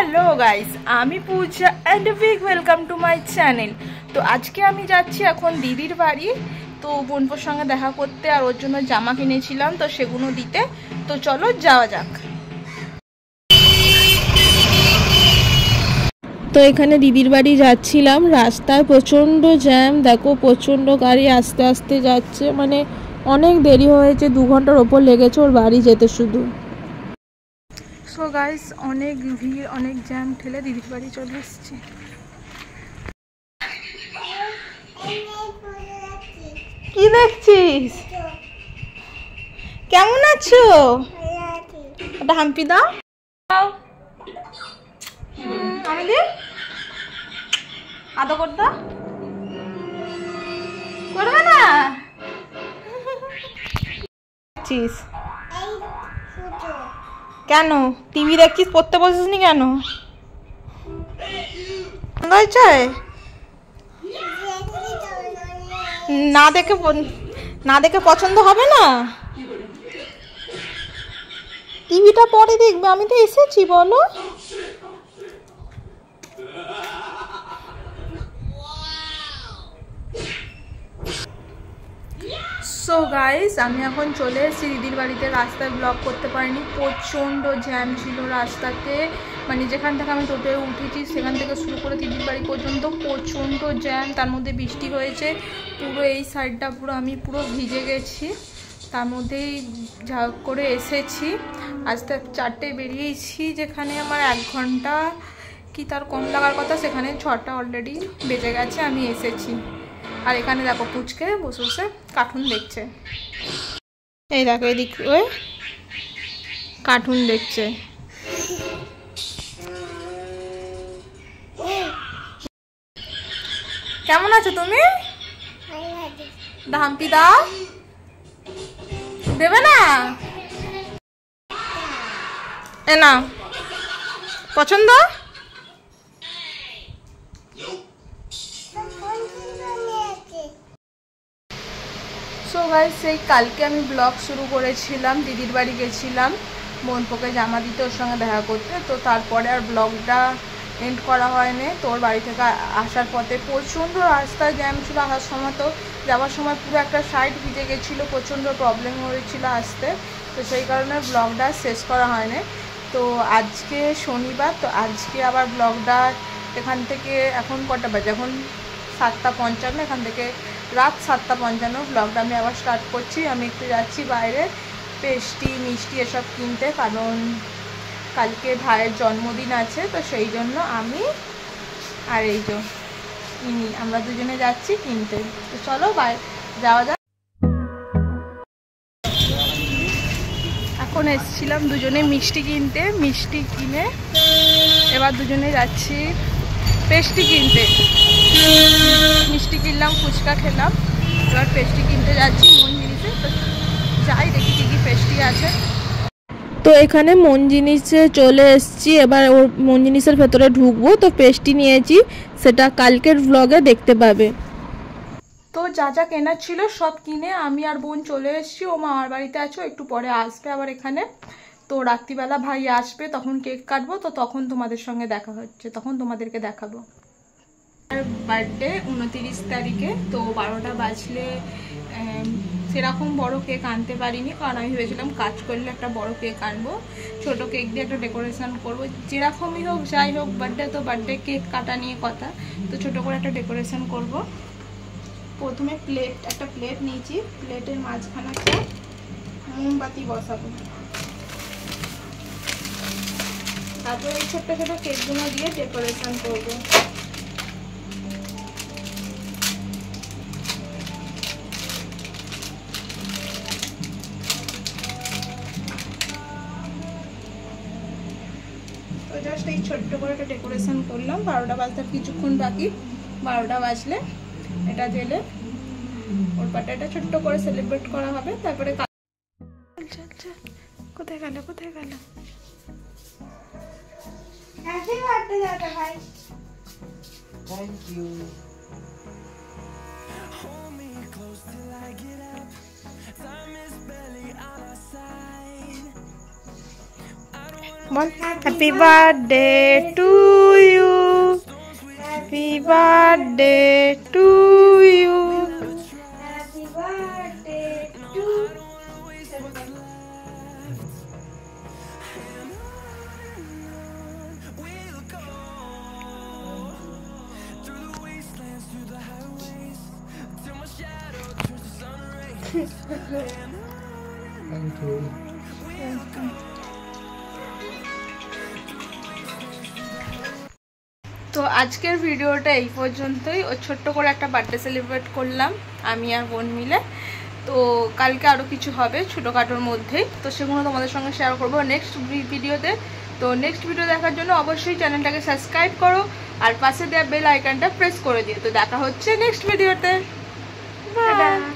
Hello guys, আমি Puja and big welcome to my channel. তো আজকে আমি যাচ্ছি এখন দিদির বাড়ি, তো বোনপোর সঙ্গে দেখা করতে, আর ওর জন্য জামা কিনেছিলাম তো সেগুলো দিতে। তো চলো যাওয়া যাক। তো এখানে দিদির বাড়ি যাচ্ছিলাম, রাস্তায় প্রচণ্ড জ্যাম, দেখো প্রচণ্ড গাড়ি আস্তে আস্তে যাচ্ছে, মানে অনেক দেরি হয়েছে, 2 ঘন্টার ওপর লেগেছে ওর বাড়ি যেতে শুধু। সো গাইস, অনেক ভিড়, অনেক জ্যাম ঠেলে দিদির বাড়ি চলে এসেছি। কি দেখছিস? কেমন আছো? ওটা হাম্পি দাও। আমি দি আদা করতে করবে না? কেন টিভি দেখছিস? পড়তে বসিস নি কেন? না দেখে পছন্দ হবে না? টিভিটা পরে দেখবে, আমি তো এসেছি। বলো। সো গাইস, আমি এখন চলে এসেছি দিদির বাড়িতে। রাস্তায় ব্লগ করতে পারিনি, প্রচণ্ড জ্যাম ছিল রাস্তাতে, মানে যেখান থেকে আমি টোটোয় উঠেছি সেখান থেকে শুরু করে দিদির বাড়ি পর্যন্ত প্রচণ্ড জ্যাম। তার মধ্যে বৃষ্টি হয়েছে, পুরো এই সাইডটা আমি পুরো ভিজে গেছি। তার মধ্যেই যা করে এসেছি, আজকে 4টায় বেরিয়েছি, যেখানে আমার 1 ঘন্টা কি তার কম লাগার কথা, সেখানে 6টা অলরেডি বেজে গেছে, আমি এসেছি। আর এখানে দেখো পুচকে বসে বসে কার্টুন দেখছে। এই দেখো এদিক ওই কার্টুন দেখছে। কেমন আছো তুমি? হাম্পি দাও। দেবে না? এ না পছন্দ? সো গাইস, সেই কালকে আমি ব্লগ শুরু করেছিলাম, দিদির বাড়ি গেছিলাম বোনপোকে জামা দিতে, ওর সঙ্গে দেখা করতে। তো তারপরে আর ব্লগটা এন্ড করা হয়নি। তোর বাড়ি থেকে আসার পথে প্রচণ্ড রাস্তায় জ্যাম ছিল, আসার সময় তো যাওয়ার সময় পুরো একটা সাইড ভিজে গেছিলো, প্রচণ্ড প্রবলেম হয়েছিল আসতে। তো সেই কারণে ব্লগটা শেষ করা হয়নি। তো আজকে শনিবার, তো আজকে আবার ব্লগটা এখান থেকে, এখন কটা বাজে, এখন 7:55, এখান থেকে রাত 7:55 ব্লগটা আমি আবার স্টার্ট করছি। আমি একটু যাচ্ছি বাইরে পেস্টি মিষ্টি এসব কিনতে, কারণ কালকে ভাইয়ের জন্মদিন আছে, তো সেই জন্য আমি আর এই যে ইনি আমরা দুজনে যাচ্ছি কিনতে। তো চলো যাওয়া যাক। এখন এসেছিলাম দুজনে মিষ্টি কিনতে, মিষ্টি কিনে এবার দুজনে যাচ্ছি পেস্টি কিনতে। মিষ্টি কিনলাম, ফুচকা খেলাম, এবার পেস্টি কিনতে যাচ্ছি মন জিনিসে। তো যাই দেখি কী কী পেস্টি আছে। তো এখানে মন জিনিসে চলে এসেছি, এবার ওর মন জিনিসের ভেতরে ঢুকবো। তো পেস্টি নিয়েছি, সেটা কালকের ব্লগে দেখতে পাবে। তো যা যা কেনার ছিল সব কিনে আমি আর বোন চলে এসেছি। ও মামার বাড়িতে আছে, একটু পরে আসবে আবার এখানে। তো রাত্রিবেলা ভাই আসবে, তখন কেক কাটবো, তো তখন তোমাদের সঙ্গে দেখা হচ্ছে, তখন তোমাদেরকে দেখাবো। আর বার্থডে 29 তারিখে, তো 12টা বাজলে সেরকম বড় কেক আনতে পারিনি, কারণ আমি ভেবেছিলাম কাজ করলে একটা বড় কেক আনবো, ছোট কেক দিয়ে একটা ডেকোরেশন করবো। যেরকমই হোক যাই হোক, বার্থডে তো বার্থডে, কেক কাটা নিয়ে কথা, তো ছোট করে একটা ডেকোরেশন করব। প্রথমে একটা প্লেট নিয়েছি, প্লেটের মাঝখানে একটা মোমবাতি বসাবো, তারপরে এই ছোট্ট ছোট কেকগুলো দিয়ে ডেকোরেশন করবো। তো জাস্ট এই ছোট্ট করে একটা ডেকোরেশন করলাম। 12টা বাজতে কিছুক্ষণ বাকি, 12টা বাজলে এটা দিলে ওর বার্থডেটা ছোট্ট করে সেলিব্রেট করা হবে। তারপরে কোথায় গেল হ্যাপি বার্থডে দাদা ভাই। Thank you. বল happy birthday to you, happy birthday to you. তো আজকের ভিডিওটা এই পর্যন্তই। ও ছোট্ট করে একটা বার্থডে সেলিব্রেট করলাম আমি আর বোন মিলে। তো কালকে আরও কিছু হবে ছোটোখাটোর মধ্যেই, তো সেগুলো তোমাদের সঙ্গে শেয়ার করবো নেক্সট ভিডিওতে। তো নেক্সট ভিডিও দেখার জন্য অবশ্যই চ্যানেলটাকে সাবস্ক্রাইব করো আর পাশে দেওয়া বেল আইকনটা প্রেস করে দিও। তো দেখা হচ্ছে নেক্সট ভিডিওতে। বাই।